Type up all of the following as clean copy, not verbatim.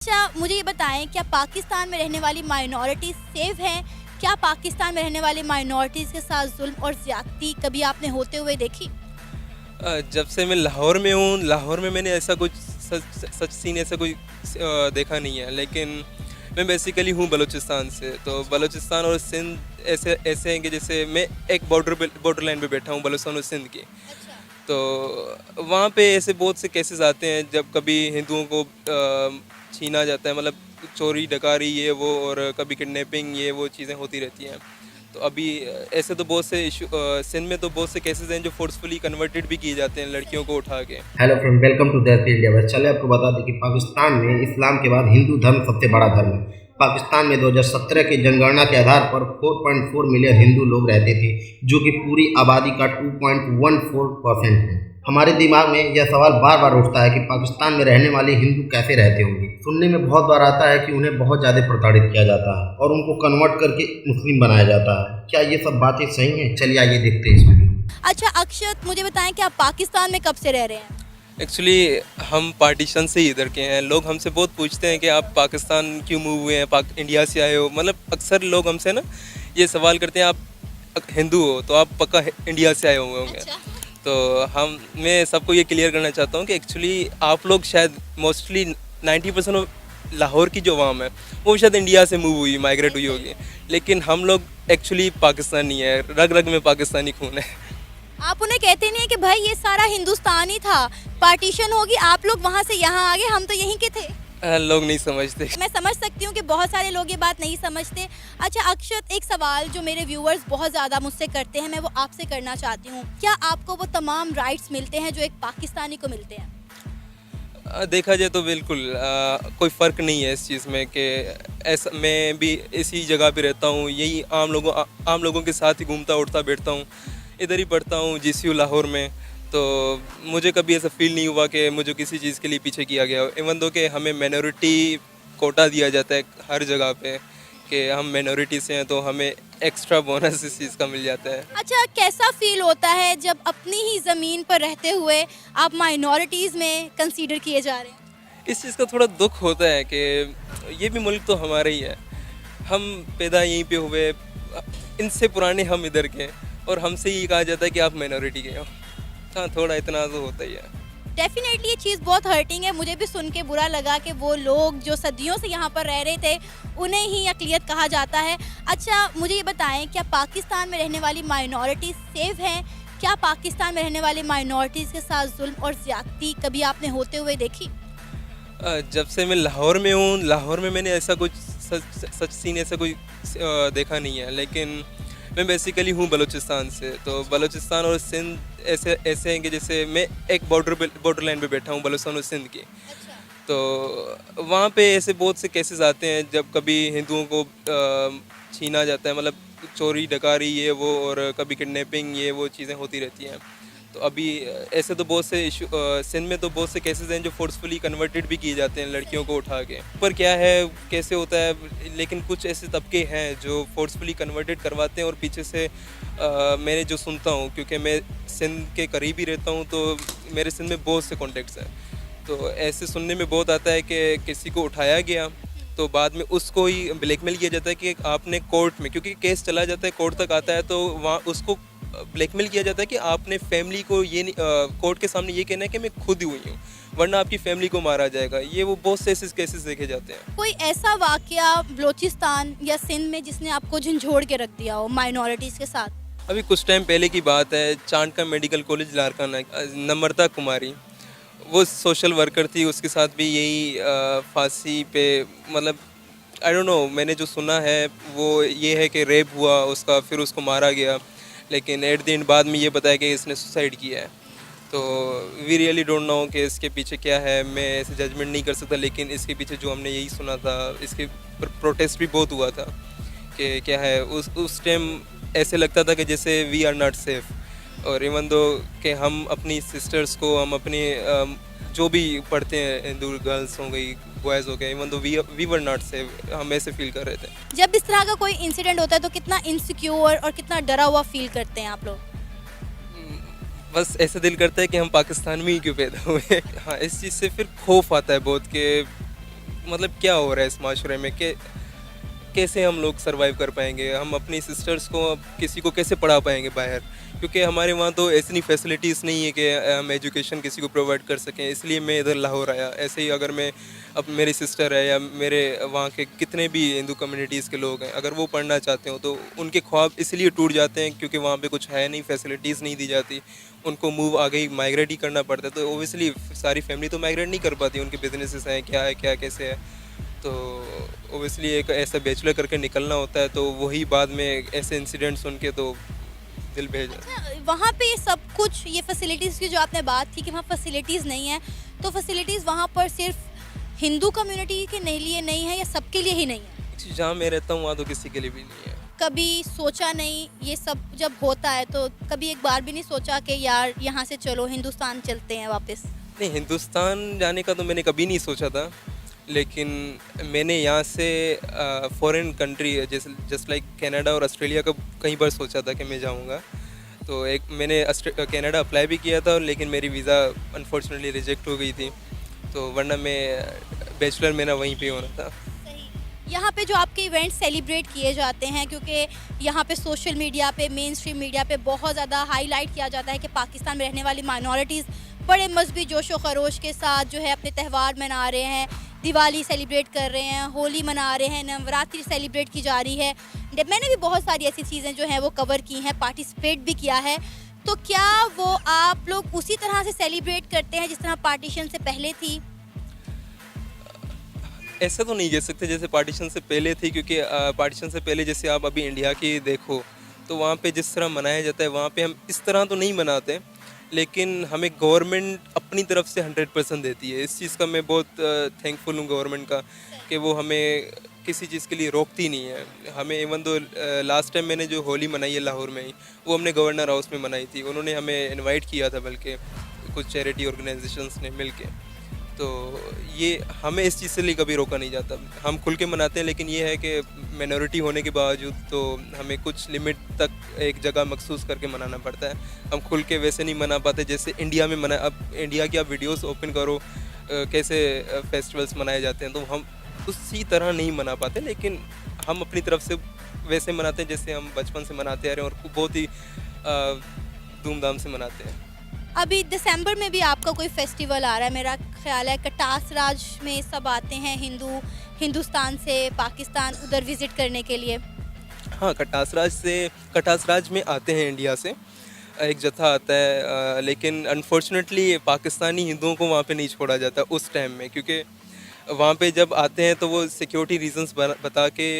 अच्छा, मुझे ये बताएँ क्या पाकिस्तान में रहने वाली माइनॉरिटीज़ सेफ़ हैं? क्या पाकिस्तान में रहने वाली माइनॉरिटीज़ के साथ ज़ुल्म और ज़्यादती कभी आपने होते हुए देखी? जब से मैं लाहौर में हूँ, लाहौर में मैंने ऐसा कुछ सच सच सीन ऐसा कोई देखा नहीं है। लेकिन मैं बेसिकली हूँ बलूचिस्तान से, तो बलूचिस्तान और सिंध ऐसे ऐसे हैं कि जैसे मैं एक बॉर्डर लाइन पे बैठा हूँ बलूचिस्तान और सिंध की। अच्छा। तो वहाँ पे ऐसे बहुत से केसेस आते हैं जब कभी हिंदुओं को छीना जाता है, मतलब चोरी डकारी ये वो, और कभी किडनैपिंग ये वो चीज़ें होती रहती हैं। तो अभी ऐसे तो बहुत से इशू सिंध में तो बहुत से केसेस हैं जो फोर्सफुली कन्वर्टेड भी किए जाते हैं लड़कियों को उठा के। Hello friend, welcome to that field aware. चलिए आपको बता दें कि पाकिस्तान में इस्लाम के बाद हिंदू धर्म सबसे बड़ा धर्म है। पाकिस्तान में 2017 की जनगणना के आधार पर 4.4 मिलियन हिंदू लोग रहते थे, जो कि पूरी आबादी का 2.14% है। हमारे दिमाग में यह सवाल बार बार उठता है कि पाकिस्तान में रहने वाले हिंदू कैसे रहते होंगे। सुनने में बहुत बार आता है कि उन्हें बहुत ज़्यादा प्रताड़ित किया जाता है और उनको कन्वर्ट करके मुस्लिम बनाया जाता है। क्या ये सब बातें सही हैं? चलिए आइए देखते हैं इस वीडियो। अच्छा अक्षत, मुझे बताएँ कि आप पाकिस्तान में कब से रह रहे हैं? एक्चुअली हम पार्टीशन से ही इधर के हैं। लोग हमसे बहुत पूछते हैं कि आप पाकिस्तान क्यों मूव हुए हैं, इंडिया से आए हो। मतलब अक्सर लोग हमसे ना ये सवाल करते हैं, आप हिंदू हो तो आप पक्का इंडिया से आए हुए होंगे। अच्छा। तो मैं सबको ये क्लियर करना चाहता हूँ कि एक्चुअली आप लोग शायद मोस्टली 90% ऑफ लाहौर की जो आवाम है वो शायद इंडिया से मूव हुई, माइग्रेट हुई होगी। लेकिन हम लोग एक्चुअली पाकिस्तानी है, रग रग में पाकिस्तानी खून है। आप उन्हें कहते नहीं है कि भाई ये सारा हिंदुस्तान ही था, पार्टीशन होगी, आप लोग वहाँ से यहाँ आ गए, हम तो यहीं के थे। लोग नहीं समझते। मैं समझ सकती हूँ कि बहुत सारे लोग ये बात नहीं समझते। अच्छा अक्षत, एक सवाल जो मेरे व्यूअर्स बहुत ज़्यादा मुझसे करते हैं, मैं वो आपसे करना चाहती हूँ। क्या आपको वो तमाम राइट्स मिलते हैं जो एक पाकिस्तानी को मिलते हैं? देखा जाए तो बिल्कुल कोई फ़र्क नहीं है इस चीज़ में कि ऐसा मैं भी इसी जगह पे रहता हूँ, यही आम लोगों के साथ ही घूमता उठता बैठता हूँ, इधर ही पढ़ता हूँ जीसीयू लाहौर में। तो मुझे कभी ऐसा फ़ील नहीं हुआ कि मुझे किसी चीज़ के लिए पीछे किया गया हो। इवन दो कि हमें माइनॉरिटी कोटा दिया जाता है हर जगह पे कि हम माइनॉरिटी से हैं तो हमें एक्स्ट्रा बोनस इस चीज़ का मिल जाता है। अच्छा, कैसा फील होता है जब अपनी ही ज़मीन पर रहते हुए आप माइनॉरिटीज़ में कंसीडर किए जा रहे हैं? इस चीज़ का थोड़ा दुख होता है कि ये भी मुल्क तो हमारा ही है, हम पैदा यहीं पे हुए, इनसे पुराने हम इधर के, और हमसे ही कहा जाता है कि आप माइनॉरिटी के हो। हाँ, थोड़ा इतना तो होता ही है। डेफिनेटली ये चीज़ बहुत हर्टिंग है। मुझे भी सुन के बुरा लगा कि वो लोग जो सदियों से यहाँ पर रह रहे थे उन्हें ही अक़लियत कहा जाता है। अच्छा, मुझे ये बताएं क्या पाकिस्तान में रहने वाली माइनॉरिटीज़ सेफ़ हैं? क्या पाकिस्तान में रहने वाली माइनॉरिटीज़ के साथ ज़ुल्म और ज़्यादती कभी आपने होते हुए देखी? जब से मैं लाहौर में हूँ, लाहौर में मैंने ऐसा कुछ सच सीन ऐसा कोई देखा नहीं है। लेकिन मैं बेसिकली हूँ बलूचिस्तान से, तो बलूचिस्तान और सिंध ऐसे ऐसे हैं कि जैसे मैं एक बॉर्डर लाइन पे बैठा हूँ बलूचिस्तान और सिंध की। अच्छा। तो वहाँ पे ऐसे बहुत से केसेस आते हैं जब कभी हिंदुओं को छीना जाता है, मतलब चोरी डकारी ये वो, और कभी किडनैपिंग ये वो चीज़ें होती रहती हैं। तो अभी ऐसे तो बहुत से इशू सिंध में तो बहुत से केसेस हैं जो फोर्सफुली कन्वर्टेड भी किए जाते हैं लड़कियों को उठा के। पर क्या है कैसे होता है, लेकिन कुछ ऐसे तबके हैं जो फोर्सफुली कन्वर्टेड करवाते हैं और पीछे से मैंने जो सुनता हूँ, क्योंकि मैं सिंध के करीब ही रहता हूँ तो मेरे सिंध में बहुत से कॉन्टेक्ट्स हैं। तो ऐसे सुनने में बहुत आता है कि किसी को उठाया गया तो बाद में उसको ही ब्लैकमेल किया जाता है कि आपने कोर्ट में, क्योंकि केस चला जाता है कोर्ट तक आता है, तो वहाँ उसको ब्लैकमेल किया जाता है कि आपने फैमिली को ये कोर्ट के सामने ये कहना है कि मैं खुद हुई हूँ, वरना आपकी फैमिली को मारा जाएगा। ये वो बहुत से ऐसे केसेस देखे जाते हैं। कोई ऐसा वाक़या बलूचिस्तान या सिंध में जिसने आपको झंझोड़ के रख दिया हो माइनॉरिटीज़ के साथ? अभी कुछ टाइम पहले की बात है, चांद का मेडिकल कॉलेज लारकाना, नम्रता कुमारी, वो सोशल वर्कर थी, उसके साथ भी यही फांसी पे, मतलब आई डोंट नो, मैंने जो सुना है वो ये है कि रेप हुआ उसका, फिर उसको मारा गया, लेकिन एट द एंड बाद में ये बताया कि इसने सुसाइड किया है। तो वी रियली डोंट नो कि इसके पीछे क्या है, मैं ऐसे जजमेंट नहीं कर सकता। लेकिन इसके पीछे जो हमने यही सुना था, इसके प्रोटेस्ट भी बहुत हुआ था कि क्या है, उस टाइम ऐसे लगता था कि जैसे वी आर नॉट सेफ़। और इवन दो कि हम अपनी सिस्टर्स को, हम अपने जो भी पढ़ते हैं, हिंदू गर्ल्स हो गई, बॉयज़ हो गए, even though we were not safe, हम ऐसे फील कर रहे थे। जब इस तरह का कोई इंसिडेंट होता है तो कितना इनसिक्योर और कितना डरा हुआ फील करते हैं आप लोग? बस ऐसा दिल करता है कि हम पाकिस्तान में ही क्यों पैदा हुए। हाँ, इस चीज़ से फिर खौफ आता है बहुत कि मतलब क्या हो रहा है इस माशरे में, कि कैसे हम लोग सरवाइव कर पाएंगे, हम अपनी सिस्टर्स को अब किसी को कैसे पढ़ा पाएंगे बाहर, क्योंकि हमारे वहाँ तो ऐसी फैसिलिटीज़ नहीं है कि हम एजुकेशन किसी को प्रोवाइड कर सकें। इसलिए मैं इधर लाहौर आया। ऐसे ही अगर मैं, अब मेरी सिस्टर है या मेरे वहाँ के कितने भी हिंदू कम्युनिटीज़ के लोग हैं, अगर वो पढ़ना चाहते हो तो उनके ख्वाब इसलिए टूट जाते हैं क्योंकि वहाँ पे कुछ है नहीं, फैसिलिटीज़ नहीं दी जाती, उनको मूव आगे ही माइग्रेट ही करना पड़ता है। तो ओबियसली सारी फैमिली तो माइग्रेट नहीं कर पाती, उनके बिजनेसेस हैं, क्या है क्या कैसे है। तो ओबियसली एक ऐसा बैचलर करके निकलना होता है, तो वही बाद में ऐसे इंसिडेंट सुन के तो दिल भेज जाता है। अच्छा, वहाँ पे ये सब कुछ, ये फैसिलिटीज़ की जो आपने बात की कि वहाँ फैसिलिटीज़ नहीं है, तो फैसिलिटीज़ वहाँ पर सिर्फ हिंदू कम्युनिटी के लिए नहीं है या सबके लिए ही नहीं है? Actually, जहाँ मैं रहता हूँ वहाँ तो किसी के लिए भी नहीं है। कभी सोचा नहीं, ये सब जब होता है तो कभी एक बार भी नहीं सोचा कि यार यहाँ से चलो हिंदुस्तान चलते हैं वापस? नहीं, हिंदुस्तान जाने का तो मैंने कभी नहीं सोचा था, लेकिन मैंने यहाँ से फॉरेन कंट्री जैसे जस्ट लाइक कनाडा और ऑस्ट्रेलिया का कई बार सोचा था कि मैं जाऊँगा। तो एक मैंने कनाडा अप्लाई भी किया था, लेकिन मेरी वीज़ा अनफॉर्चुनेटली रिजेक्ट हो गई थी, तो वरना मैं बैचलर मेरा वहीं पे होना था। सही। यहाँ पे जो आपके इवेंट्स सेलिब्रेट किए जाते हैं, क्योंकि यहाँ पे सोशल मीडिया पे, मेन स्ट्रीम मीडिया पे बहुत ज़्यादा हाईलाइट किया जाता है कि पाकिस्तान में रहने वाली माइनॉरिटीज़ बड़े मजहबी जोशो खरोश के साथ जो है अपने त्यौहार मना रहे हैं, दिवाली सेलिब्रेट कर रहे हैं, होली मना रहे हैं, नवरात्रि सेलिब्रेट की जा रही है। मैंने भी बहुत सारी ऐसी चीज़ें जो हैं वो कवर की हैं, पार्टिसिपेट भी किया है। तो क्या वो आप लोग उसी तरह से सेलिब्रेट करते हैं जिस तरह पार्टीशन से पहले थी? ऐसा तो नहीं कह सकते जैसे पार्टीशन से पहले थी, क्योंकि पार्टीशन से पहले जैसे आप अभी इंडिया की देखो तो वहाँ पे जिस तरह मनाया जाता है, वहाँ पे हम इस तरह तो नहीं मनाते, लेकिन हमें गवर्नमेंट अपनी तरफ से 100% देती है। इस चीज़ का मैं बहुत थैंकफुल हूँ गवर्नमेंट का, कि वो हमें किसी चीज़ के लिए रोकती नहीं है। हमें इवन दो लास्ट टाइम मैंने जो होली मनाई है लाहौर में ही, वो हमने गवर्नर हाउस में मनाई थी। उन्होंने हमें इनवाइट किया था, बल्कि कुछ चैरिटी ऑर्गेनाइजेशंस ने मिल के। तो ये हमें इस चीज़ से लिए कभी रोका नहीं जाता, हम खुल के मनाते हैं। लेकिन ये है कि माइनॉरिटी होने के बावजूद तो हमें कुछ लिमिट तक एक जगह मखसूस करके मनाना पड़ता है। हम खुल के वैसे नहीं मना पाते जैसे इंडिया में मना। अब इंडिया की आप वीडियोस ओपन करो कैसे फेस्टिवल्स मनाए जाते हैं, तो हम उसी तरह नहीं मना पाते, लेकिन हम अपनी तरफ से वैसे मनाते हैं जैसे हम बचपन से मनाते आ रहे हैं, और बहुत ही धूमधाम से मनाते हैं। अभी दिसंबर में भी आपका कोई फेस्टिवल आ रहा है, मेरा ख्याल है कटास राज में सब आते हैं हिंदुस्तान से पाकिस्तान उधर विज़िट करने के लिए। हाँ, कटास राज में आते हैं इंडिया से एक जत्था आता है, लेकिन अनफॉर्चुनेटली पाकिस्तानी हिंदुओं को वहाँ पे नहीं छोड़ा जाता उस टाइम में, क्योंकि वहाँ पे जब आते हैं तो वो सिक्योरिटी रीजंस बता के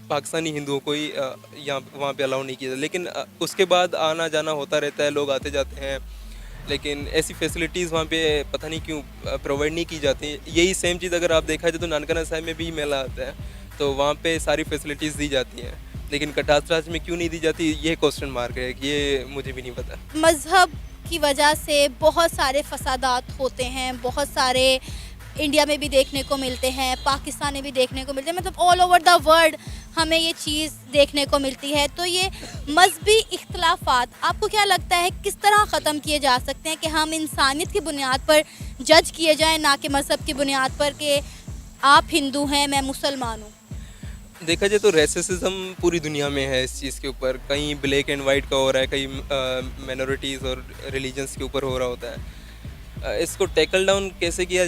पाकिस्तानी हिंदुओं को ही यहाँ वहाँ पे अलाउ नहीं किया जाता। लेकिन उसके बाद आना जाना होता रहता है, लोग आते जाते हैं, लेकिन ऐसी फैसिलिटीज़ वहाँ पे पता नहीं क्यों प्रोवाइड नहीं की जाती। यही सेम चीज़ अगर आप देखा जाए तो नानकाना साहिब में भी मेला आता है, तो वहाँ पे सारी फैसिलिटीज़ दी जाती हैं, लेकिन कटास राज में क्यों नहीं दी जाती, ये क्वेश्चन मार्क है, ये मुझे भी नहीं पता। मज़हब की वजह से बहुत सारे फसादात होते हैं, बहुत सारे इंडिया में भी देखने को मिलते हैं, पाकिस्तान में भी देखने को मिलते हैं, मतलब ऑल ओवर द वर्ल्ड हमें ये चीज़ देखने को मिलती है। तो ये मजहबी इख्तलाफात आपको क्या लगता है किस तरह ख़त्म किए जा सकते हैं कि हम इंसानियत की बुनियाद पर जज किए जाएं, ना कि मज़हब की बुनियाद पर कि आप हिंदू हैं मैं मुसलमान हूँ? देखा जाए तो रेसिज्म पूरी दुनिया में है इस चीज़ के ऊपर, कहीं ब्लैक एंड वाइट का हो रहा है, कहीं माइनॉरिटीज़ और रिलीजन्स के ऊपर हो रहा होता है। इसको टैकल डाउन कैसे किया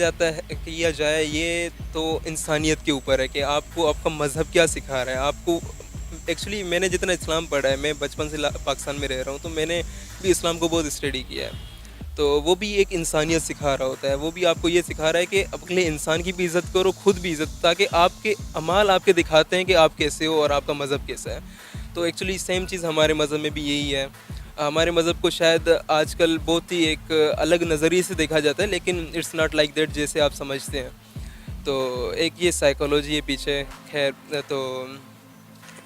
जाए, ये तो इंसानियत के ऊपर है कि आपको आपका मज़हब क्या सिखा रहा है। आपको एक्चुअली मैंने जितना इस्लाम पढ़ा है, मैं बचपन से पाकिस्तान में रह रहा हूँ, तो मैंने भी इस्लाम को बहुत स्टडी किया है, तो वो भी एक इंसानियत सिखा रहा होता है। वो भी आपको ये सिखा रहा है कि अगले इंसान की भी इज़्ज़त करो, खुद भी इज़्ज़त, ताकि आपके अमाल आपके दिखाते हैं कि आप कैसे हो और आपका मज़हब कैसा है। तो एक्चुअली सेम चीज़ हमारे मज़हब में भी यही है। हमारे मज़हब को शायद आजकल बहुत ही एक अलग नज़रिए से देखा जाता है, लेकिन इट्स नॉट लाइक दैट जैसे आप समझते हैं। तो एक ये साइकोलॉजी है पीछे, खैर, तो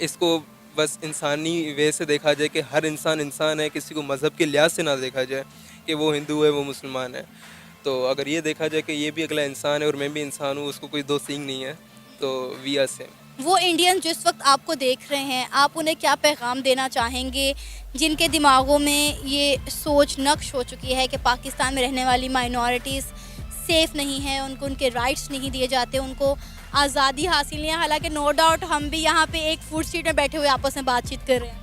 इसको बस इंसानी वे से देखा जाए कि हर इंसान इंसान है, किसी को मज़हब के लिहाज से ना देखा जाए कि वो हिंदू है वो मुसलमान है। तो अगर ये देखा जाए कि ये भी अगला इंसान है और मैं भी इंसान हूँ, उसको कोई दो सींग नहीं है, तो वी आर सेम। वो इंडियन जिस वक्त आपको देख रहे हैं, आप उन्हें क्या पैगाम देना चाहेंगे जिनके दिमागों में ये सोच नक्श हो चुकी है कि पाकिस्तान में रहने वाली माइनॉरिटीज़ सेफ़ नहीं है, उनको उनके राइट्स नहीं दिए जाते, उनको आज़ादी हासिल नहीं है। हालाँकि नो डाउट हम भी यहाँ पे एक फूड स्ट्रीट में बैठे हुए आपस में बातचीत कर रहे हैं।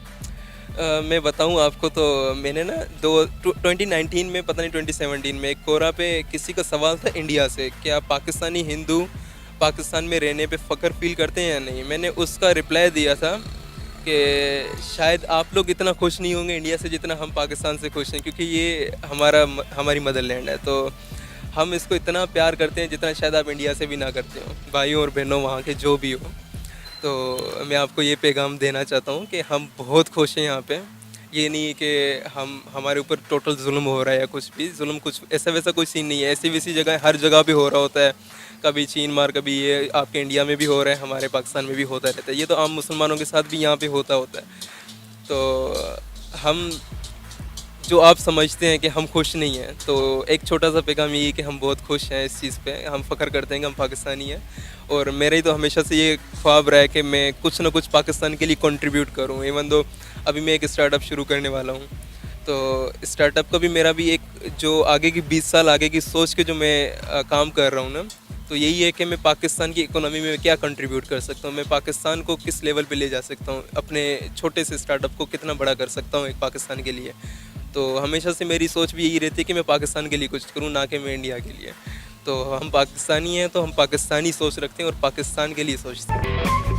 मैं बताऊं आपको तो मैंने ना 2019 में पता नहीं 2017 में एक कोरा पे किसी का सवाल था इंडिया से, क्या पाकिस्तानी हिंदू पाकिस्तान में रहने पे फ़ख्र फील करते हैं या नहीं। मैंने उसका रिप्लाई दिया था कि शायद आप लोग इतना खुश नहीं होंगे इंडिया से जितना हम पाकिस्तान से खुश हैं, क्योंकि ये हमारी मदरलैंड है, तो हम इसको इतना प्यार करते हैं जितना शायद आप इंडिया से भी ना करते हो, भाइयों और बहनों वहाँ के जो भी हो। तो मैं आपको ये पैगाम देना चाहता हूँ कि हम बहुत खुश हैं यहाँ पे। ये नहीं है कि हमारे ऊपर टोटल जुल्म हो रहा है या कुछ भी जुल्म, कुछ ऐसा वैसा कोई सीन नहीं है। ऐसी वैसी जगह हर जगह पे हो रहा होता है, कभी चीन मार, कभी ये आपके इंडिया में भी हो रहा है, हमारे पाकिस्तान में भी होता रहता है। ये तो आम मुसलमानों के साथ भी यहाँ पे होता है। तो हम जो आप समझते हैं कि हम खुश नहीं हैं, तो एक छोटा सा पैगाम ये है कि हम बहुत खुश हैं इस चीज़ पे, हम फ़ख्र करते हैं कि हम पाकिस्तानी हैं। और मेरा ही तो हमेशा से ये ख्वाब रहा है कि मैं कुछ ना कुछ पाकिस्तान के लिए कंट्रीब्यूट करूं। इवन दो अभी मैं एक स्टार्टअप शुरू करने वाला हूं, तो स्टार्टअप का भी मेरा भी एक जो आगे की 20 साल आगे की सोच के जो मैं काम कर रहा हूं ना, तो यही है कि मैं पाकिस्तान की इकोनॉमी में क्या कंट्रीब्यूट कर सकता हूं, मैं पाकिस्तान को किस लेवल पे ले जा सकता हूं, अपने छोटे से स्टार्टअप को कितना बड़ा कर सकता हूं एक पाकिस्तान के लिए। तो हमेशा से मेरी सोच भी यही रहती है कि मैं पाकिस्तान के लिए कुछ करूं, ना कि मैं इंडिया के लिए। तो हम पाकिस्तानी हैं तो हम पाकिस्तानी सोच रखते हैं और पाकिस्तान के लिए सोचते हैं।